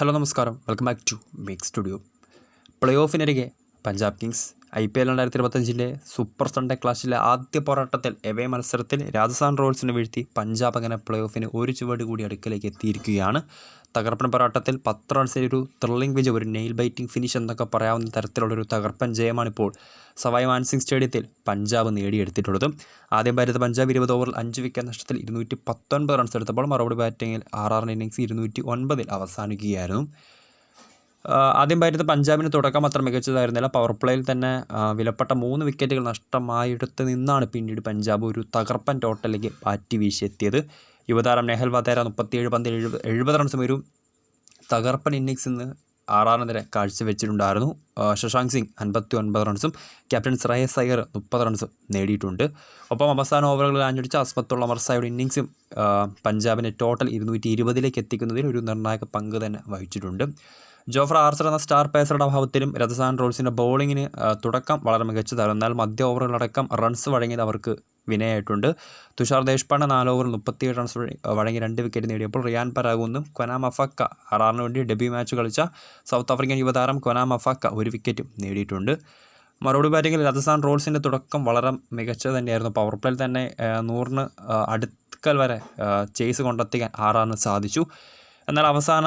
Hello നമസ്കാരം, welcome back to make studio. Play ഓഫിനരികെ Punjab kings IPL 2025 super Sunday ക്ലാഷിലെ ആദ്യ പോരാട്ടത്തിൽ എവേ മത്സരത്തിൽ രാജസ്ഥാൻ റോയൽസിനെ വീഴ്ത്തി പഞ്ചാബ് അങ്ങനെ പ്ലേ ഓഫിന് ഒരു ചുവട് കൂടി അടുക്കലേക്ക് എത്തിയിരിക്കുകയാണ്. തകർപ്പൻ പോരാട്ടത്തിൽ 10 റൺസിൽ ഒരു ത്രില്ലിംഗ് വിജയം, ഒരു നെയിൽ ബൈറ്റിംഗ് ഫിനിഷ് എന്നൊക്കെ പറയാവുന്ന തരത്തിലുള്ളൊരു തകർപ്പൻ ജയമാണിപ്പോൾ സവായ് മാൻസിംഗ് സ്റ്റേഡിയത്തിൽ പഞ്ചാബ് നേടിയെടുത്തിട്ടുള്ളത്. ആദ്യം ബാറ്റ് പഞ്ചാബ് 20 ഓവറിൽ 5 വിക്കറ്റ് നഷ്ടത്തിൽ 219 റൺസ് എടുത്തപ്പോൾ മറുപടി ബാറ്റിങ്ങിൽ 6 ഇന്നിംഗ്സ് 209 അവസാനിക്കുകയായിരുന്നു. ആദ്യം ബാറ്റ് പഞ്ചാബിന് തുടക്കം അത്ര മികച്ചതായിരുന്നില്ല. പവർ പ്ലേയിൽ തന്നെ വിലപ്പെട്ട 3 വിക്കറ്റുകൾ നഷ്ടമായെടുത്ത് നിന്നാണ് പിന്നീട് പഞ്ചാബ് ഒരു തകർപ്പൻ ടോട്ടലിലേക്ക് ബാറ്റ് വീശിയെത്തിയത്. യുവതാരം നെഹൽ വധേര 37 പന്തിൽ 70 റൺസും ഒരു തകർപ്പൻ ഇന്നിംഗ്സ് ഇന്ന് RRനെതിരെ കാഴ്ചവെച്ചിട്ടുണ്ടായിരുന്നു. ശശാങ്ക് സിംഗ് 59 റൺസും ക്യാപ്റ്റൻ ശ്രേയസ് അയ്യർ 30 റൺസും നേടിയിട്ടുണ്ട്. ഒപ്പം അവസാന ഓവറുകളിൽ ആഞ്ഞടിച്ച അസ്മത്തുള്ള മർസായുടെ ഇന്നിംഗ്സും പഞ്ചാബിനെ ടോട്ടൽ 220 എത്തിക്കുന്നതിൽ ഒരു നിർണായക പങ്ക് തന്നെ വഹിച്ചിട്ടുണ്ട്. ജോഫ്ര ആർച്ചർ എന്ന സ്റ്റാർ പേസറുടെ അഭാവത്തിലും രാജസ്ഥാൻ റോയൽസിൻ്റെ ബൗളിങ്ങിന് തുടക്കം വളരെ മികച്ചതായിരുന്നു. എന്നാൽ മധ്യ ഓവറുകളടക്കം റൺസ് വഴങ്ങിയത് അവർക്ക് വിനയായിട്ടുണ്ട്. തുഷാർ ദേശ്പാണ്ഡെ 4 ഓവറിൽ 37 റൺസ് വഴങ്ങി 2 വിക്കറ്റ് നേടിയപ്പോൾ റിയാൻ പരാഗുന്നും കൊന മഫക്ക RRന് വേണ്ടി ഡെബ്യൂ മാച്ച് കളിച്ച സൗത്ത് ആഫ്രിക്കൻ യുവതാരം കൊന മഫക്ക 1 വിക്കറ്റും നേടിയിട്ടുണ്ട്. മറുപടി ബാറ്റിങ്ങിൽ രാജസ്ഥാൻ റോയൽസിൻ്റെ തുടക്കം വളരെ മികച്ചത് തന്നെയായിരുന്നു. പവർ പ്ലേയിൽ തന്നെ 100ന് അടുക്കൽ വരെ ചേസ് കൊണ്ടെത്തിക്കാൻ RRന് സാധിച്ചു. എന്നാൽ അവസാന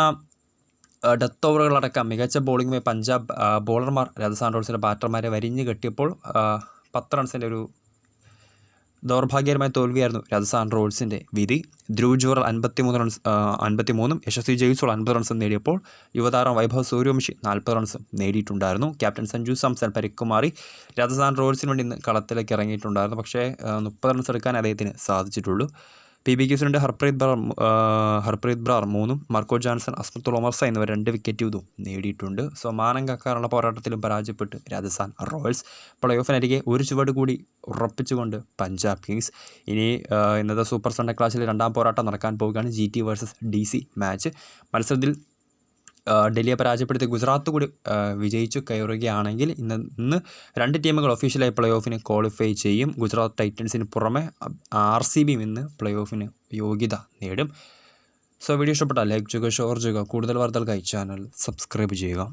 ഡെത്ത് ഓവറുകളടക്കം മികച്ച ബോളിംഗുമായി പഞ്ചാബ് ബോളർമാർ രാജസ്ഥാൻ റോയൽസിൻ്റെ ബാറ്റർമാരെ വരിഞ്ഞ് കെട്ടിയപ്പോൾ 10 റൺസിൻ്റെ ഒരു ദൗർഭാഗ്യകരമായ തോൽവിയായിരുന്നു രാജസ്ഥാൻ റോയൽസിൻ്റെ വിധി. ധ്രുവ് ജുറൽ 53 യശസ്വി ജയ്സ്വാൾ 50 റൺസും നേടിയപ്പോൾ യുവതാരം വൈഭവ് സൂര്യവംശി 40 റൺസും നേടിയിട്ടുണ്ടായിരുന്നു. ക്യാപ്റ്റൻ സഞ്ജു സാംസൺ പരിക്കുമാറി രാജസ്ഥാൻ റോയൽസിന് വേണ്ടി ഇന്ന് കളത്തിലേക്ക് ഇറങ്ങിയിട്ടുണ്ടായിരുന്നു. പക്ഷേ 30 റൺസ് എടുക്കാൻ അദ്ദേഹത്തിന് സാധിച്ചിട്ടുള്ളൂ. PB ക്യൂസിനുണ്ട് ഹർപ്രീത് ബ്രാർ 3, മാർക്കോ ജോൺസൺ, അസ്മത്തുൽ ഒമർസ എന്നിവർ 2 വിക്കറ്റ് വീതവും നേടിയിട്ടുണ്ട്. സോ മാനം കാക്കാനുള്ള പോരാട്ടത്തിലും പരാജയപ്പെട്ട് രാജസ്ഥാൻ റോയൽസ്. പ്ലേ ഓഫിനരികെ ഒരു ചുവട് കൂടി ഉറപ്പിച്ചുകൊണ്ട് പഞ്ചാബ് കിങ്സ്. ഇനി ഇന്നത്തെ സൂപ്പർ സൺഡേ ക്ലാസ്സിൽ 2ാം പോരാട്ടം നടക്കാൻ പോവുകയാണ്. GT versus DC match. മത്സരത്തിൽ ഡൽഹിയെ പരാജയപ്പെടുത്തി ഗുജറാത്ത് കൂടി വിജയിച്ചു കയറുകയാണെങ്കിൽ ഇന്ന് 2 ടീമുകൾ ഒഫീഷ്യലായി പ്ലേ ഓഫിന് ക്വാളിഫൈ ചെയ്യും. ഗുജറാത്ത് ടൈറ്റൻസിന് പുറമെ RCBയും ഇന്ന് പ്ലേ ഓഫിന് യോഗ്യത നേടും. സോ വീഡിയോ ഇഷ്ടപ്പെട്ടാൽ ലൈക്ക് ചെയ്യുക, ഷെയർ ചെയ്യുക. കൂടുതൽ വാർത്തകൾക്കായി ചാനൽ സബ്സ്ക്രൈബ് ചെയ്യുക.